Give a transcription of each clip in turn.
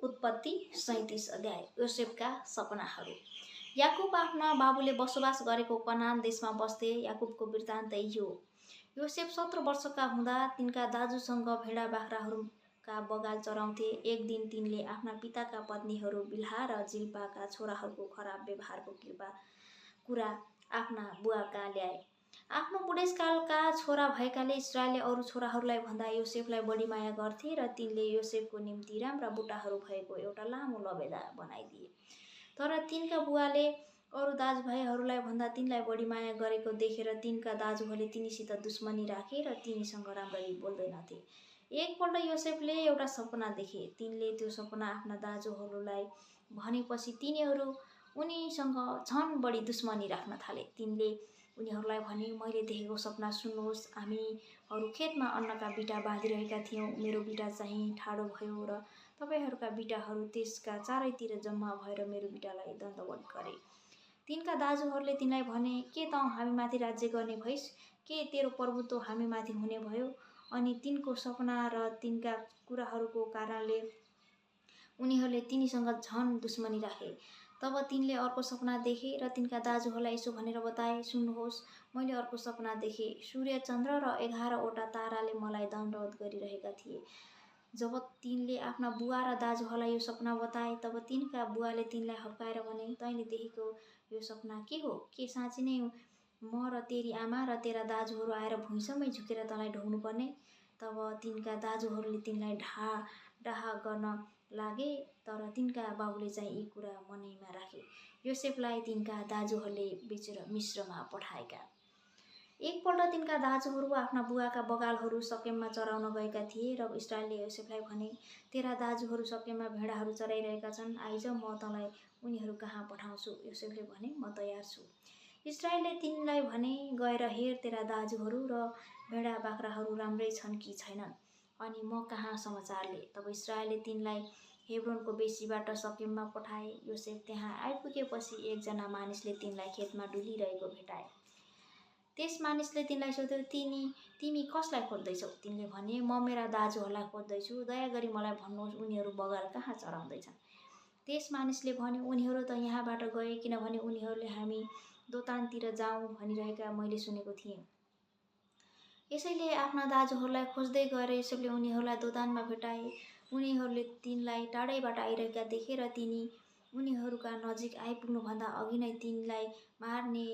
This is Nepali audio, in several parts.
उत्पत्ति 37 अध्याय। योसेफका सपनाहरू। याकुब आफ्ना बाबुले बसोबास गरेको कनान देशमा बस्थे। याकुबको वृत्तान्त यही हो। योसेफ 17 वर्षका हुँदा तिनका दाजुसँग भेडा बाख्राहरूका बगाल चराउँथे। एक दिन तिनले आफ्ना पिताका पत्नीहरू बिल्हा र जिल्पाका छोराहरूको खराब व्यवहारको कुरा आफ्ना बुवा कहाँ ल्याए। आफ्नो बुढेसकालका छोरा भएकाले इस्राएलले अरू छोराहरूलाई भन्दा योसेफलाई बढी माया गर्थे र तिनले योसेफको निम्ति राम्रा बुट्टाहरू भएको एउटा लामो लबेदा बनाइदिए। तर तिनका बुवाले अरू दाजुभाइहरूलाई भन्दा तिनलाई बढी माया गरेको देखेर तिनका दाजुहरूले तिनीसित दुश्मनी राखे र तिनीसँग राम्ररी बोल्दैनथे। एकपल्ट योसेफले एउटा सपना देखे। तिनले त्यो सपना आफ्ना दाजुहरूलाई भनेपछि तिनीहरू उनीसँग झन बढी दुश्मनी राख्न थाले। तिनले उनीहरूलाई भने, मैले देखेको सपना सुन्नुहोस्। हामीहरू खेतमा अन्नका बिटा बाँधिरहेका थियौँ। मेरो बिटा चाहिँ ठाडो भयो र तपाईँहरूका बिटाहरू त्यसका चारैतिर जम्मा भएर मेरो बिटालाई दण्डवत गरे। तिनका दाजुहरूले तिनलाई भने, के तँ हामीमाथि राज्य गर्ने भइस्? के तेरो प्रभुत्व हामीमाथि हुने भयो? अनि तिनको सपना र तिनका कुराहरूको कारणले उनीहरूले तिनीसँग झन दुश्मनी राखे। तब तिनले अर्को सपना देखे र तिनका दाजुहरूलाई यसो भनेर बताए, सुन्नुहोस्, मैले अर्को सपना देखेँ। सूर्य, चन्द्र र 11वटा ताराले मलाई दण्डवत गरिरहेका थिए। जब तिनले आफ्ना बुवा र दाजुहरूलाई यो सपना बताए, तब तिनका बुवाले तिनलाई हप्काएर भने, तैँले देखेको यो सपना के हो? के साँच्चै नै म र तेरी आमा र तेरा दाजुहरू आएर भुइँसम्मै झुकेर तँलाई ढोग्नुपर्ने? तब तिनका दाजुहरूले तिनलाई डाह गर्न लागे, तर तिनका बाबुले चाहिँ यी कुरा मनैमा राखे। योसेफलाई तिनका दाजुहरूले बेचेर मिस्रमा पठाएका। एकपल्ट तिनका दाजुहरू आफ्ना बुवाका बगालहरू शकेममा चराउन गएका थिए र इस्राएलले योसेफलाई भने, तेरा दाजुहरू शकेममा भेडाहरू चराइरहेका छन्, आइज म तँलाई उनीहरू कहाँ पठाउँछु। योसेफले भने, म तयार छु। इस्राएलले तिनलाई भने, गएर हेर तेरा दाजुहरू र भेडा बाख्राहरू राम्रै छन् कि छैनन्, अनि म कहाँ समाचारले। तब इस्राएलले तिनलाई हेब्रोनको बेसीबाट शकेममा पठाए। योसेफ त्यहाँ आइपुगेपछि एकजना मानिसले तिनलाई खेतमा डुलिरहेको भेटाए। त्यस मानिसले तिनलाई सोध्यो, तिमी कसलाई खोज्दैछौ? तिनले भने, म मेरा दाजुहरूलाई खोज्दैछु। दया गरी मलाई भन्नुहोस्, उनीहरू बगाल कहाँ चराउँदैछन्? त्यस मानिसले भने, उनीहरू त यहाँबाट गए, किनभने उनीहरूले हामी दोतानतिर जाउँ भनिरहेका मैले सुनेको थिएँ। यसैले आफ्ना दाजुहरूलाई खोज्दै गएर योसेफले उनीहरूलाई दोतानमा भेटाए। उनीहरूले तिनलाई टाढैबाट आइरहेका देखे र उनीहरूका नजिक आइपुग्नुभन्दा अघि नै तिनलाई मार्ने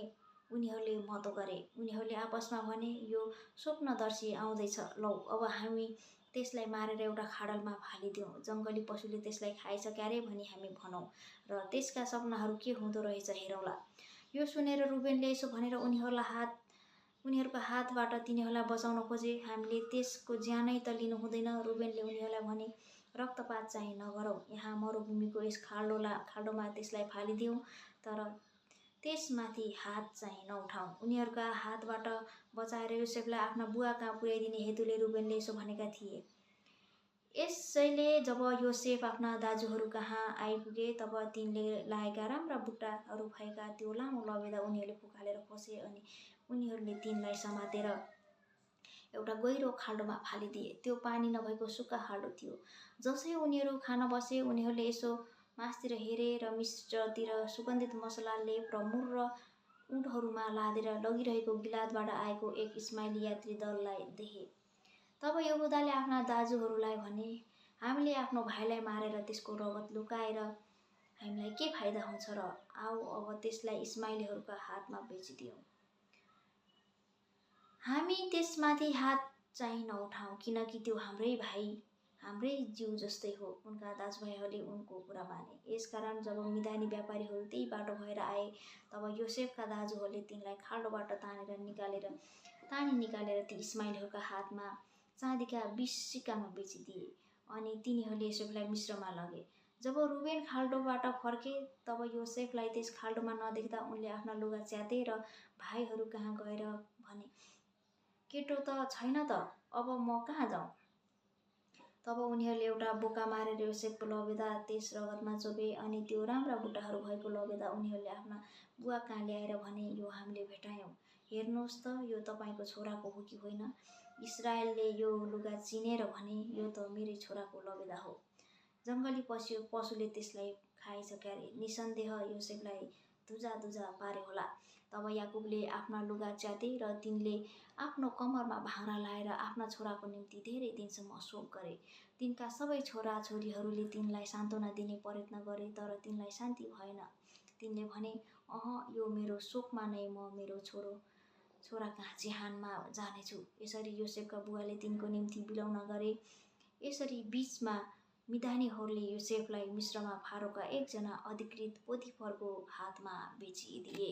उनीहरूले मतो गरे। उनीहरूले आपसमा भने, यो स्वप्नदर्शी आउँदैछ, लौ अब हामी त्यसलाई मारेर एउटा खाडलमा फालिदिउँ। जङ्गली पशुले त्यसलाई खाएछ क्यारे भनी हामी भनौँ र त्यसका सपनाहरू के हुँदो रहेछ हेरौँला। यो सुनेर रुबेनले यसो भनेर उनीहरूको हातबाट तिनीहरूलाई बचाउन खोजे, हामीले त्यसको ज्यानै त लिनु हुँदैन। रुबेनले उनीहरूलाई भने, रक्तपात चाहिँ नगरौँ। यहाँ मरुभूमिको यस खाल्डोमा त्यसलाई फालिदिउँ, तर त्यसमाथि हात चाहिँ नउठाउँ। उनीहरूका हातबाट बचाएर योसेफलाई आफ्ना बुवा कहाँ पुर्याइदिने हेतुले रुबेनले यसो भनेका थिए। यसैले जब योसेफ आफ्ना दाजुहरू कहाँ आइपुगे, तब तिनले लाएका राम्रा बुट्टाहरू भएका त्यो लामो लबेदा उनीहरूले फुकालेर खोसे अनि उनीहरूले तिनलाई समातेर एउटा गहिरो खाल्डोमा फालिदिए। त्यो पानी नभएको सुक्खा खाल्डो थियो। जसै उनीहरू खान बसे, उनीहरूले यसो मासतिर हेरे र मिस्रतिर सुगन्धित मसला लेप र मुर र ऊँटहरूमा लादेर लगिरहेको गिलादबाट आएको एक इस्माएली यात्री दललाई देखे। तब यहुदाले आफ्ना दाजुहरूलाई भने, हामीले आफ्नो भाइलाई मारेर त्यसको रगत लुकाएर हामीलाई के फाइदा हुन्छ र? आऊ अब त्यसलाई इस्माएलीहरूका हातमा बेचिदिउँ। हामी त्यसमाथि हात चाहिँ नउठाउँ, किनकि त्यो हाम्रै भाइ, हाम्रै जिउ जस्तै हो। उनका दाजुभाइहरूले उनको कुरा माने। यसकारण जब मिदानी व्यापारीहरू त्यही बाटो भएर आए, तब योसेफका दाजुहरूले तिनलाई खाल्डोबाट तानी निकालेर ती इस्माएलीहरूका हातमा चाँदीका 20 सिक्कामा बेचिदिए अनि तिनीहरूले योसेफलाई मिस्रमा लगे। जब रुबेन खाल्डोबाट फर्के, तब योसेफलाई त्यस खाल्डोमा नदेख्दा उनले आफ्ना लुगा च्याते र भाइहरू कहाँ गएर भने, केटो त छैन त, अब म कहाँ जाउँ? तब उनीहरूले एउटा बोका मारेर योसेफको लबेदा त्यस रगतमा चोबे अनि त्यो राम्रा बुट्टाहरू भएको लबेदा उनीहरूले आफ्ना बुवा कहाँ ल्याएर भने, यो हामीले भेटायौँ। हेर्नुहोस् त, यो तपाईँको छोराको हो कि होइन? इस्राएलले यो लुगा चिनेर भने, यो त मेरै छोराको लबेदा हो। जङ्गली पशुले त्यसलाई खाएछ क्यारे। निसन्देह योसेफलाई दुजा दुजा पारे होला। तब याकुबले आफ्ना लुगा च्याते र तिनले आफ्नो कमरमा भाँडा लाएर आफ्ना छोराको निम्ति धेरै दिनसम्म शोक गरे। तिनका सबै छोराछोरीहरूले तिनलाई सान्त्वना दिने प्रयत्न गरे तर तिनलाई शान्ति भएन। तिनले भने, यो मेरो शोकमा नै म मेरो छोरा कहाँ चिहानमा जानेछु। यसरी योसेफका बुवाले तिनको निम्ति बिलौना गरे। यसरी बीचमा मिधानीहरूले योसेफलाई मिस्रमा फारोका एकजना अधिकृत पोतिफरको हातमा बेचिदिए।